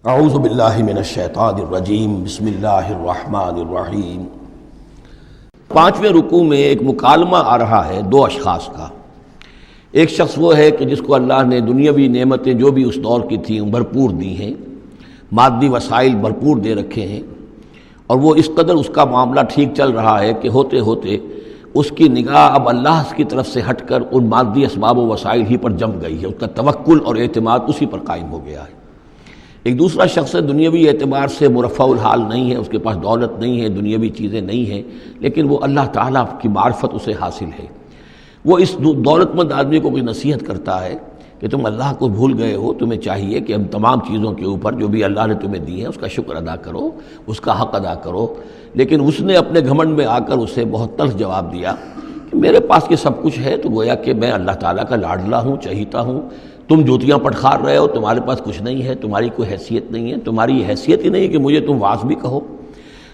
اعوذ باللہ من الشیطان الرجیم بسم اللہ الرحمن الرحیم۔ پانچویں رکوع میں ایک مکالمہ آ رہا ہے دو اشخاص کا۔ ایک شخص وہ ہے کہ جس کو اللہ نے دنیاوی نعمتیں جو بھی اس دور کی تھیں بھرپور دی ہیں، مادی وسائل بھرپور دے رکھے ہیں، اور وہ اس قدر اس کا معاملہ ٹھیک چل رہا ہے کہ ہوتے ہوتے اس کی نگاہ اب اللہ کی طرف سے ہٹ کر ان مادی اسباب و وسائل ہی پر جم گئی ہے، اس کا توکل اور اعتماد اسی پر قائم ہو گیا ہے۔ ایک دوسرا شخص ہے دنیاوی اعتبار سے مرفع الحال نہیں ہے، اس کے پاس دولت نہیں ہے، دنیاوی چیزیں نہیں ہیں، لیکن وہ اللہ تعالیٰ کی معرفت اسے حاصل ہے۔ وہ اس دولت مند آدمی کو کوئی نصیحت کرتا ہے کہ تم اللہ کو بھول گئے ہو، تمہیں چاہیے کہ ہم تمام چیزوں کے اوپر جو بھی اللہ نے تمہیں دی ہے اس کا شکر ادا کرو، اس کا حق ادا کرو۔ لیکن اس نے اپنے گھمنڈ میں آ کر اسے بہت تلخ جواب دیا کہ میرے پاس یہ سب کچھ ہے تو گویا کہ میں اللہ تعالیٰ کا لاڈلا ہوں، چہیتا ہوں، تم جوتیاں پٹخار رہے ہو، تمہارے پاس کچھ نہیں ہے، تمہاری کوئی حیثیت نہیں ہے، تمہاری یہ حیثیت ہی نہیں کہ مجھے تم واعظ بھی کہو۔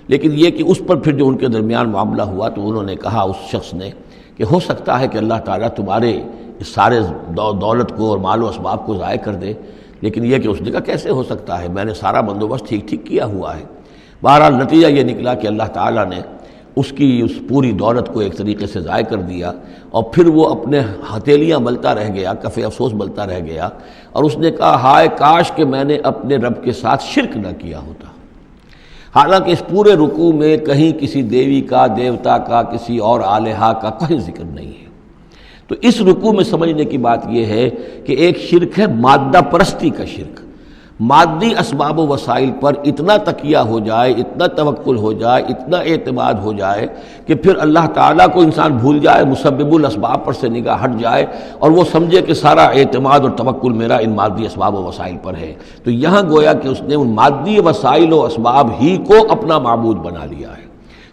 لیکن یہ کہ اس پر پھر جو ان کے درمیان معاملہ ہوا تو انہوں نے کہا اس شخص نے کہ ہو سکتا ہے کہ اللہ تعالیٰ تمہارے اس سارے دولت کو اور مال و اسباب کو ضائع کر دے، لیکن یہ کہ اس نے کہا کیسے ہو سکتا ہے، میں نے سارا بندوبست ٹھیک کیا ہوا ہے۔ بہرحال نتیجہ یہ نکلا کہ اللہ تعالیٰ نے اس کی اس پوری دولت کو ایک طریقے سے ضائع کر دیا، اور پھر وہ اپنے ہتھیلیاں ملتا رہ گیا، کف افسوس ملتا رہ گیا، اور اس نے کہا ہائے کاش کہ میں نے اپنے رب کے ساتھ شرک نہ کیا ہوتا۔ حالانکہ اس پورے رکوع میں کہیں کسی دیوی کا، دیوتا کا، کسی اور الہہ کا کوئی ذکر نہیں ہے۔ تو اس رکوع میں سمجھنے کی بات یہ ہے کہ ایک شرک ہے مادہ پرستی کا شرک، مادی اسباب و وسائل پر اتنا تکیہ ہو جائے، اتنا توکل ہو جائے، اتنا اعتماد ہو جائے کہ پھر اللہ تعالیٰ کو انسان بھول جائے، مسبب الاسباب پر سے نگاہ ہٹ جائے، اور وہ سمجھے کہ سارا اعتماد اور توکل میرا ان مادی اسباب و وسائل پر ہے۔ تو یہاں گویا کہ اس نے ان مادی وسائل و اسباب ہی کو اپنا معبود بنا لیا ہے۔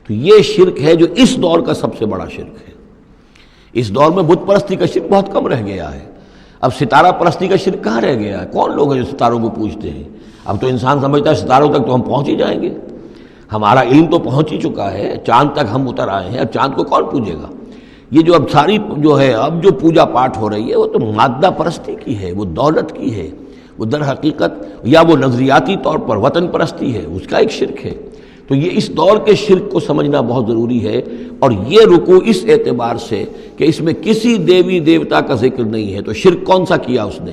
تو یہ شرک ہے جو اس دور کا سب سے بڑا شرک ہے۔ اس دور میں بت پرستی کا شرک بہت کم رہ گیا ہے، اب ستارہ پرستی کا شرک کہاں رہ گیا ہے؟ کون لوگ ہیں جو ستاروں کو پوجتے ہیں؟ اب تو انسان سمجھتا ہے ستاروں تک تو ہم پہنچ ہی جائیں گے، ہمارا علم تو پہنچ ہی چکا ہے، چاند تک ہم اتر آئے ہیں، اب چاند کو کون پوجے گا؟ یہ جو اب ساری جو ہے اب جو پوجا پاٹ ہو رہی ہے وہ تو مادہ پرستی کی ہے، وہ دولت کی ہے، وہ در حقیقت یا وہ نظریاتی طور پر وطن پرستی ہے، اس کا ایک شرک ہے۔ تو یہ اس دور کے شرک کو سمجھنا بہت ضروری ہے، اور یہ رکوع اس اعتبار سے کہ اس میں کسی دیوی دیوتا کا ذکر نہیں ہے۔ تو شرک کون سا کیا اس نے؟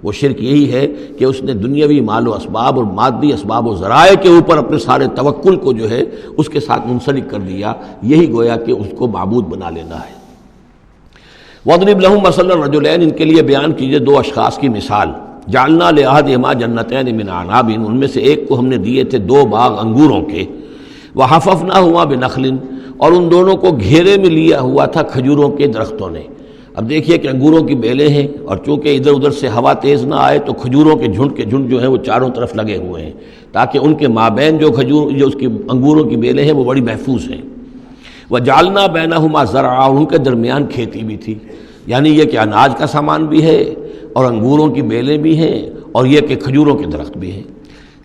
وہ شرک یہی ہے کہ اس نے دنیاوی مال و اسباب اور مادی اسباب و ذرائع کے اوپر اپنے سارے توکل کو جو ہے اس کے ساتھ منسلک کر دیا، یہی گویا کہ اس کو معبود بنا لینا ہے۔ وَاضْرِبْ لَهُم مَثَلَ الرَّجُلَيْنِ، ان کے لیے بیان کیجئے دو اشخاص کی مثال۔ جعلنا لأحدهما جنتین من اعناب، ان میں سے ایک کو ہم نے دیے تھے دو باغ انگوروں کے، وحففناہما بنخل، اور ان دونوں کو گھیرے میں لیا ہوا تھا کھجوروں کے درختوں نے۔ اب دیکھیے کہ انگوروں کی بیلیں ہیں، اور چونکہ ادھر ادھر سے ہوا تیز نہ آئے تو کھجوروں کے جھنڈ جو ہیں وہ چاروں طرف لگے ہوئے ہیں، تاکہ ان کے مابین جو اس کی انگوروں کی بیلیں ہیں وہ بڑی محفوظ ہیں۔ وجعلنا بینہما زرعا، ان کے درمیان کھیتی بھی تھی، یعنی یہ کہ اناج کا سامان بھی ہے اور انگوروں کی بیلیں بھی ہیں، اور یہ کہ کھجوروں کے درخت بھی ہیں۔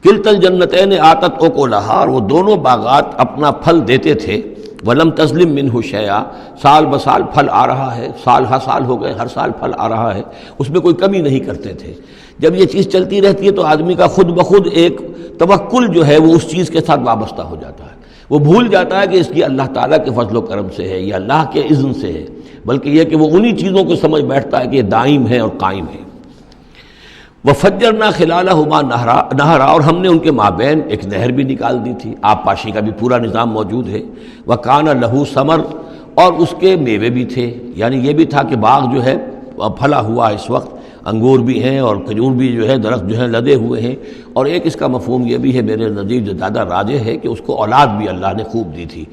کلتا الجنتین آتت اکلہا، اور وہ دونوں باغات اپنا پھل دیتے تھے، ولم تظلم منہ شیئا، سال بسال پھل آ رہا ہے، سال ہر سال ہو گئے، ہر سال پھل آ رہا ہے، اس میں کوئی کمی نہیں کرتے تھے۔ جب یہ چیز چلتی رہتی ہے تو آدمی کا خود بخود ایک توکل جو ہے وہ اس چیز کے ساتھ وابستہ ہو جاتا ہے، وہ بھول جاتا ہے کہ اس کی اللہ تعالیٰ کے فضل و کرم سے ہے یا اللہ کے اذن سے ہے، بلکہ یہ کہ وہ انہی چیزوں کو سمجھ بیٹھتا ہے کہ یہ دائم ہے اور قائم ہے۔ وَفَجَّرْنَا خِلَالَهُمَا نَهْرًا، اور ہم نے ان کے مابین ایک نہر بھی نکال دی تھی، آب پاشی کا بھی پورا نظام موجود ہے۔ وَكَانَ لَهُ ثَمَرٌ، اور اس کے میوے بھی تھے، یعنی یہ بھی تھا کہ باغ جو ہے پھلا ہوا اس وقت، انگور بھی ہیں اور کھجور بھی جو ہے درخت جو ہیں لدے ہوئے ہیں، اور ایک اس کا مفہوم یہ بھی ہے میرے نزدیک جو زیادہ راجح ہے کہ اس کو اولاد بھی اللہ نے خوب دی تھی۔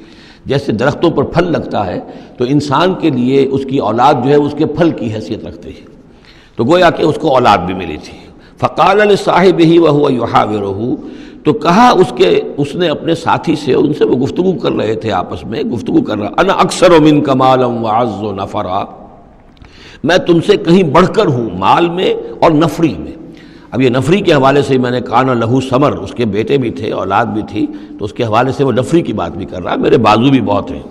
جیسے درختوں پر پھل لگتا ہے تو انسان کے لیے اس کی اولاد جو ہے اس کے پھل کی حیثیت رکھتی ہے، تو گویا کہ اس کو اولاد بھی ملی تھی۔ فقال لصاحبہ وہو یحاورہ، تو کہا اس نے اپنے ساتھی سے، ان سے وہ گفتگو کر رہے تھے، آپس میں گفتگو کر رہا، انا اکثر منک مالا واعز نفرا، میں تم سے کہیں بڑھ کر ہوں مال میں اور نفری میں۔ اب یہ نفری کے حوالے سے میں نے کانا لہو ثمر، اس کے بیٹے بھی تھے، اولاد بھی تھی، تو اس کے حوالے سے وہ نفری کی بات بھی کر رہا ہے، میرے بازو بھی بہت ہیں۔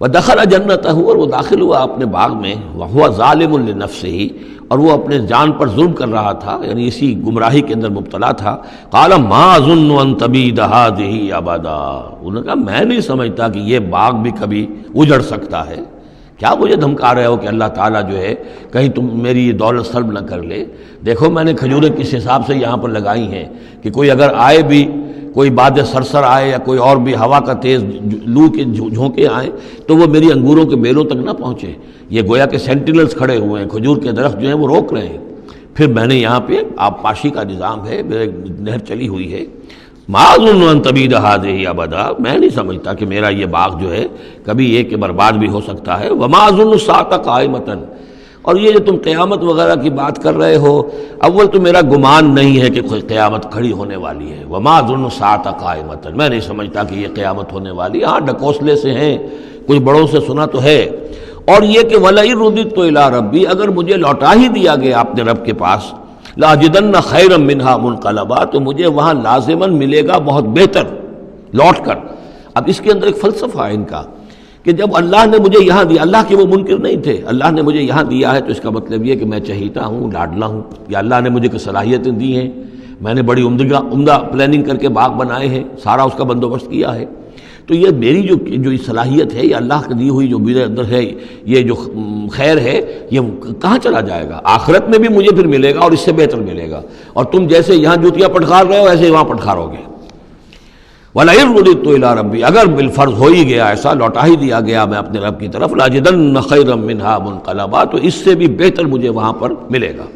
وَدَخَلَ جَنَّتَهُ، اور وہ داخل ہوا اپنے باغ میں، وَهُوَ ظَالِمٌ لِنَفْسِهِ، اور وہ اپنے جان پر ظلم کر رہا تھا، یعنی اسی گمراہی کے اندر مبتلا تھا، قال ما اظن ان تبید هذه ابدا، انہوں نے کہا میں نہیں سمجھتا کہ یہ باغ بھی کبھی اجڑ سکتا ہے۔ کیا مجھے دھمکا رہے ہو کہ اللہ تعالیٰ جو ہے کہیں تم میری یہ دولت سلب نہ کر لے؟ دیکھو میں نے کھجوریں کس حساب سے یہاں پر لگائی ہیں کہ کوئی اگر آئے بھی، کوئی باد سرسر آئے یا کوئی اور بھی ہوا کا تیز لو کے جھونکے آئیں تو وہ میری انگوروں کے بیلوں تک نہ پہنچے۔ یہ گویا کہ سینٹینلز کھڑے ہوئے ہیں، کھجور کے درخت جو ہیں وہ روک رہے ہیں۔ پھر میں نے یہاں پہ آبپاشی کا نظام ہے، میرے نہر چلی ہوئی ہے، ما اظن ان تبید هذه ابدا، میں نہیں سمجھتا کہ میرا یہ باغ جو ہے کبھی یہ کہ برباد بھی ہو سکتا ہے۔ وما اظن الساعة قائمة، اور یہ جو تم قیامت وغیرہ کی بات کر رہے ہو، اول تو میرا گمان نہیں ہے کہ کوئی قیامت کھڑی ہونے والی ہے۔ وما اظن الساعة قائمة، میں نہیں سمجھتا کہ یہ قیامت ہونے والی ہے۔ ہاں ڈکوسلے سے ہیں، کچھ بڑوں سے سنا تو ہے، اور یہ کہ وَلَئِن رُدِدتُّ إِلَىٰ رَبِّي، اگر مجھے لوٹا ہی دیا گیا اپنے رب کے پاس، لَأَجِدَنَّ خَيْرًا مِّنْهَا مُنْقَلَبًا، تو مجھے وہاں لازماً ملے گا بہت بہتر لوٹ کر۔ اب اس کے اندر ایک فلسفہ ہے ان کا کہ جب اللہ نے مجھے یہاں دیا، اللہ کے وہ منکر نہیں تھے، اللہ نے مجھے یہاں دیا ہے تو اس کا مطلب یہ کہ میں چہیتا ہوں، لاڈلا ہوں، یا اللہ نے مجھے کچھ صلاحیتیں دی ہیں، میں نے بڑی عمدہ پلاننگ کر کے باغ بنائے ہیں، سارا اس کا بندوبست کیا ہے، تو یہ میری جو صلاحیت ہے، یہ اللہ کی دی ہوئی جو میرے اندر ہے، یہ جو خیر ہے، یہ کہاں چلا جائے گا؟ آخرت میں بھی مجھے پھر ملے گا اور اس سے بہتر ملے گا، اور تم جیسے یہاں جوتیاں پٹخار رہے ہو ایسے وہاں پٹخارو گے۔ وَلَئِن رُدِدتُّ إِلَىٰ رَبِّي، اگر بالفرض ہو ہی گیا ایسا، لوٹا ہی دیا گیا میں اپنے رب کی طرف، لَأَجِدَنَّ خَيْرًا مِّنْهَا مُنْقَلَبًا، تو اس سے بھی بہتر مجھے وہاں پر ملے گا۔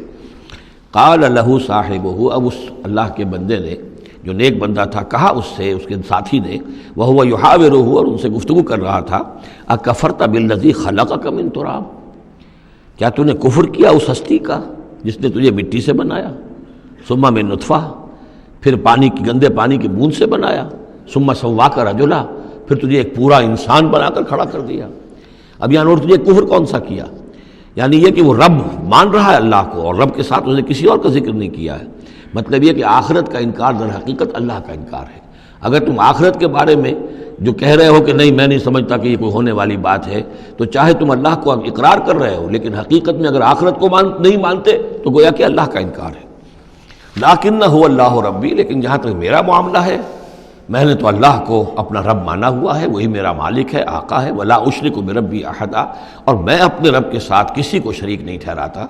قال لَهُ صَاحِبُهُ، اب اس اللہ کے بندے نے جو نیک بندہ تھا کہا اس سے، اس کے ساتھی نے، وَهُوَ يُحَاوِرُهُ، اور ان سے گفتگو کر رہا تھا، أَكَفَرْتَ بِالَّذِي خَلَقَكَ مِن تُرَابٍ، کیا تو نے کفر کیا اس ہستی کا جس نے تجھے مٹی سے بنایا، ثم من نطفہ، پھر گندے پانی کی بوند سے بنایا، ثم سواک رجلا، پھر تجھے ایک پورا انسان بنا کر کھڑا کر دیا۔ اب یہاں اور تجھے کفر کون سا کیا؟ یعنی یہ کہ وہ رب مان رہا ہے اللہ کو، اور رب کے ساتھ اس نے کسی اور کا ذکر نہیں کیا ہے۔ مطلب یہ کہ آخرت کا انکار در حقیقت اللہ کا انکار ہے۔ اگر تم آخرت کے بارے میں جو کہہ رہے ہو کہ نہیں میں نہیں سمجھتا کہ یہ کوئی ہونے والی بات ہے، تو چاہے تم اللہ کو اب اقرار کر رہے ہو، لیکن حقیقت میں اگر آخرت کو نہیں مانتے تو گویا کہ اللہ کا انکار ہے۔ لیکن هو اللہ ربی، لیکن جہاں تک میرا معاملہ ہے، میں نے تو اللہ کو اپنا رب مانا ہوا ہے، وہی میرا مالک ہے، آقا ہے، ولا اشرک بربی احدا، اور میں اپنے رب کے ساتھ کسی کو شریک نہیں ٹھہراتا۔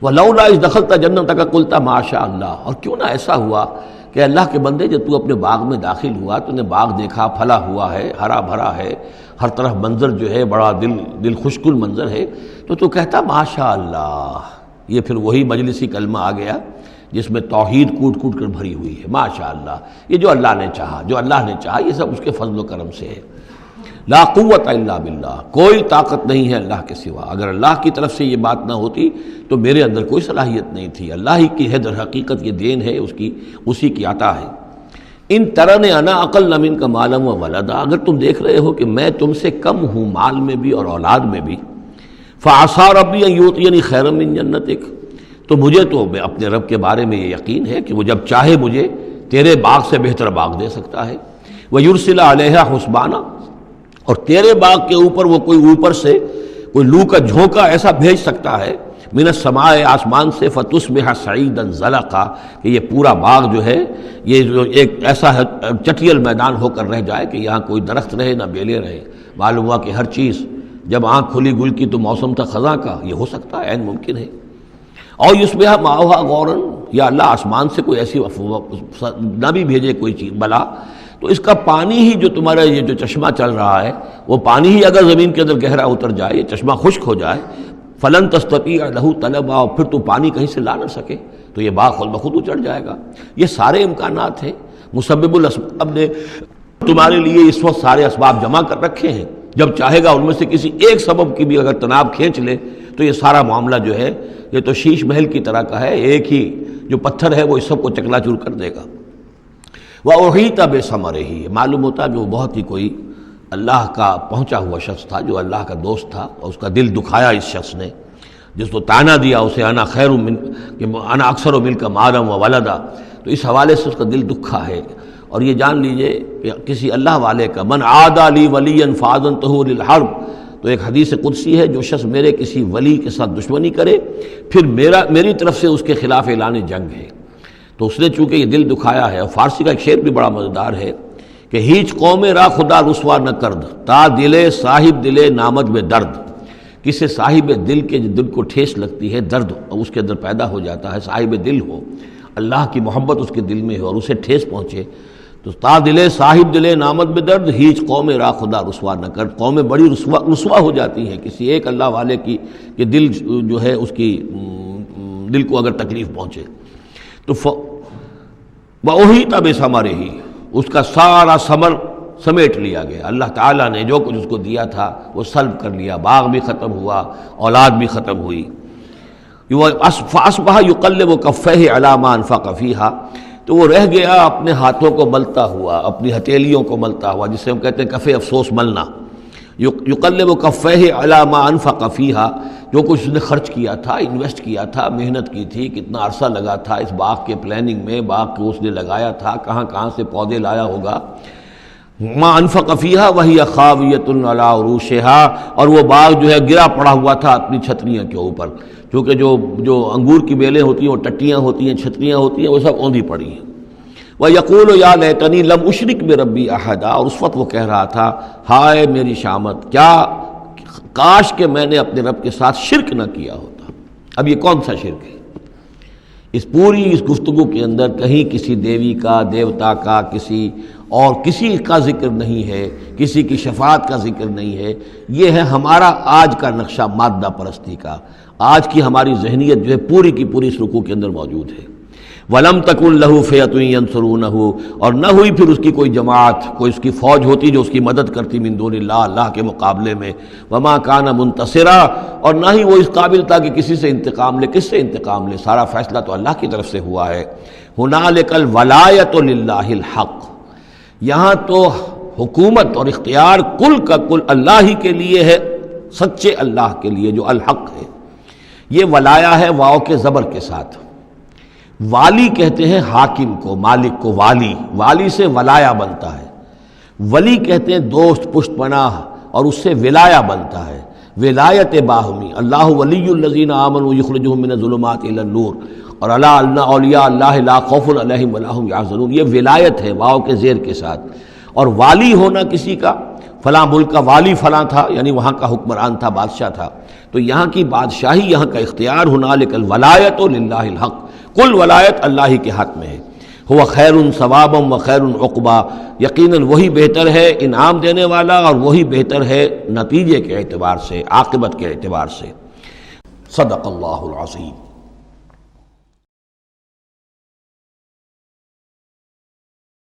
ولولا اذ دخلت جنتک قلت ما شاء اللہ، اور کیوں نہ ایسا ہوا کہ اللہ کے بندے جب تو اپنے باغ میں داخل ہوا تو نے باغ دیکھا، پھلا ہوا ہے، ہرا بھرا ہے، ہر طرف منظر جو ہے بڑا دل خوشکن منظر ہے، تو کہتا ما شاء اللہ۔ یہ پھر وہی مجلسی کلمہ آ گیا جس میں توحید کوٹ کوٹ کر بھری ہوئی ہے، ماشاء اللہ، یہ جو اللہ نے چاہا، جو اللہ نے چاہا، یہ سب اس کے فضل و کرم سے ہے۔ لا قوت الا باللہ، کوئی طاقت نہیں ہے اللہ کے سوا۔ اگر اللہ کی طرف سے یہ بات نہ ہوتی تو میرے اندر کوئی صلاحیت نہیں تھی، اللہ ہی کی ہے در حقیقت، یہ دین ہے اسی کی عطا ہے۔ ان ترن انا اقل منک مالا و ولدا، اگر تم دیکھ رہے ہو کہ میں تم سے کم ہوں مال میں بھی اور اولاد میں بھی، فعسى ربی ان یؤتینی خیرا من جنتک، تو مجھے تو اپنے رب کے بارے میں یہ یقین ہے کہ وہ جب چاہے مجھے تیرے باغ سے بہتر باغ دے سکتا ہے۔ وَيُرْسِلَ عَلَيْهَا حُسْبَانًا، اور تیرے باغ کے اوپر وہ کوئی اوپر سے کوئی لو کا جھونکا ایسا بھیج سکتا ہے، من السماء، آسمان سے، فَتُصْبِحَ صَعِيدًا زَلَقًا، کہ یہ پورا باغ جو ہے یہ جو ایک ایسا چٹیل میدان ہو کر رہ جائے کہ یہاں کوئی درخت رہے نہ بیلے رہے۔ معلوم ہوا کہ ہر چیز جب آنکھ کھلی گل کی تو موسم تھا خزاں کا، یہ ہو سکتا ہے، عین ممکن ہے۔ اور یصبح ماؤہا غوراً، یا اللہ آسمان سے کوئی ایسی نہ بھی بھیجے کوئی چیز بلا، تو اس کا پانی ہی جو تمہارا یہ جو چشمہ چل رہا ہے، وہ پانی ہی اگر زمین کے اندر گہرا اتر جائے، یہ چشمہ خشک ہو جائے، فلن تستطیع لہ طلبا، اور پھر تو پانی کہیں سے لا نہ سکے، تو یہ باغ خود بخود اچڑ جائے گا۔ یہ سارے امکانات ہیں، مسبب الاسباب نے تمہارے لیے اس وقت سارے اسباب جمع کر رکھے ہیں، جب چاہے گا ان میں سے کسی ایک سبب کی بھی اگر تناب کھینچ لے تو یہ سارا معاملہ جو ہے یہ تو شیش محل کی طرح کا ہے، ایک ہی جو پتھر ہے وہ اس سب کو چکنا چور کر دے گا۔ وَأُحِيطَ بِثَمَرِهِ، معلوم ہوتا کہ وہ بہت ہی کوئی اللہ کا پہنچا ہوا شخص تھا، جو اللہ کا دوست تھا، اور اس کا دل دکھایا اس شخص نے، جس کو تانا دیا اسے انا خیر من کہ انا اکثر منک مالا و ولدا، تو اس حوالے سے اس کا دل دکھا ہے۔ اور یہ جان لیجئے کہ کسی اللہ والے کا من عادى لی ولیا فاذنته للحرب، تو ایک حدیث قدسی ہے، جو شخص میرے کسی ولی کے ساتھ دشمنی کرے پھر میری طرف سے اس کے خلاف اعلان جنگ ہے، تو اس نے چونکہ یہ دل دکھایا ہے۔ اور فارسی کا ایک شعر بھی بڑا مزیدار ہے کہ ہیچ قوم را خدا رسوا نہ کرد، تا دلے صاحب دلے نامد میں درد۔ کسی صاحب دل کے دل کو ٹھیس لگتی ہے، درد اس کے اندر پیدا ہو جاتا ہے، صاحب دل ہو، اللہ کی محبت اس کے دل میں ہو اور اسے ٹھیس پہنچے، تو تا دلے صاحب دلے نامد میں درد، ہیچ قوم را خدا رسوا نہ کر۔ قومیں بڑی رسوا ہو جاتی ہیں کسی ایک اللہ والے کی کہ دل جو ہے اس کی دل کو اگر تکلیف پہنچے تو وَأُحِيطَ بِثَمَرِهِ، اس کا سارا ثمر سمیٹ لیا گیا، اللہ تعالیٰ نے جو کچھ اس کو دیا تھا وہ سلب کر لیا، باغ بھی ختم ہوا، اولاد بھی ختم ہوئی۔ فَأَصْبَحَ يُقَلِّبُ كَفَّيْهِ عَلَىٰ مَا أَنفَقَ فِيهَا، تو وہ رہ گیا اپنے ہاتھوں کو ملتا ہوا، اپنی ہتھیلیوں کو ملتا ہوا، جسے ہم کہتے ہیں کف افسوس ملنا۔ یقلب کفیہ علی ما انفق فیہا، جو کچھ اس نے خرچ کیا تھا، انویسٹ کیا تھا، محنت کی تھی، کتنا عرصہ لگا تھا اس باغ کے پلاننگ میں، باغ کو اس نے لگایا تھا، کہاں کہاں سے پودے لایا ہوگا۔ ما انفق فیہا وہی خاویۃ علی عروشہا، اور وہ باغ جو ہے گرا پڑا ہوا تھا اپنی چھتریاں کے اوپر، کیونکہ جو انگور کی بیلیں ہوتی ہیں وہ ٹٹیاں ہوتی ہیں، چھتریاں ہوتی ہیں، وہ سب اوندھی پڑی ہیں۔ وَيَقُولُ يَا لَيْتَنِي لَمْ أُشْرِكْ بِرَبِّي أَحَدًا، اور اس وقت وہ کہہ رہا تھا ہائے میری شامت، کیا کاش کہ میں نے اپنے رب کے ساتھ شرک نہ کیا ہوتا۔ اب یہ کون سا شرک ہے؟ اس پوری اس گفتگو کے اندر کہیں کسی دیوی کا، دیوتا کا، کسی کا ذکر نہیں ہے، کسی کی شفاعت کا ذکر نہیں ہے۔ یہ ہے ہمارا آج کا نقشہ مادہ پرستی کا، آج کی ہماری ذہنیت جو ہے پوری کی پوری اس رکوع کے اندر موجود ہے۔ وَلَمْ تَكُنْ لَهُ فِئَةٌ يَنْصُرُونَهُ، اور نہ ہوئی پھر اس کی کوئی جماعت، کوئی اس کی فوج ہوتی جو اس کی مدد کرتی من دون اللہ، اللہ کے مقابلے میں۔ وَمَا كَانَ مُنْتَصِرًا، اور نہ ہی وہ اس قابل تھا کہ کسی سے انتقام لے، کس سے انتقام لے، سارا فیصلہ تو اللہ کی طرف سے ہوا ہے۔ هُنَالِكَ الْوَلَایَةُ لِلَّهِ الْحَقِّ، یہاں تو حکومت اور اختیار کل کا کل اللہ ہی کے لیے ہے، سچے اللہ کے لیے جو الحق ہے۔ یہ ولایا ہے واو کے زبر کے ساتھ۔ والی کہتے ہیں حاکم کو، مالک کو والی، والی سے ولایا بنتا ہے۔ ولی کہتے ہیں دوست، پشت پناہ، اور اس سے ولایا بنتا ہے، ولایت باہمی۔ اللہ ولی الذین آمنوا یخرجہم من الظلمات الی النور، اور الا ان اولیاء اللہ لا خوف علیہم ولا هم یحزنون، یہ ولایت ہے واو کے زیر کے ساتھ۔ اور والی ہونا کسی کا، فلاں ملک کا والی فلاں تھا، یعنی وہاں کا حکمران تھا، بادشاہ تھا، تو یہاں کی بادشاہی، یہاں کا اختیار، ہنالک الولایۃ للہ الحق، کل ولایت اللہ ہی کے ہاتھ میں ہے۔ ہوا خیر ثوابا و خیر عقبا، یقیناً وہی بہتر ہے انعام دینے والا، اور وہی بہتر ہے نتیجے کے اعتبار سے، عاقبت کے اعتبار سے۔ صدق اللہ العظیم۔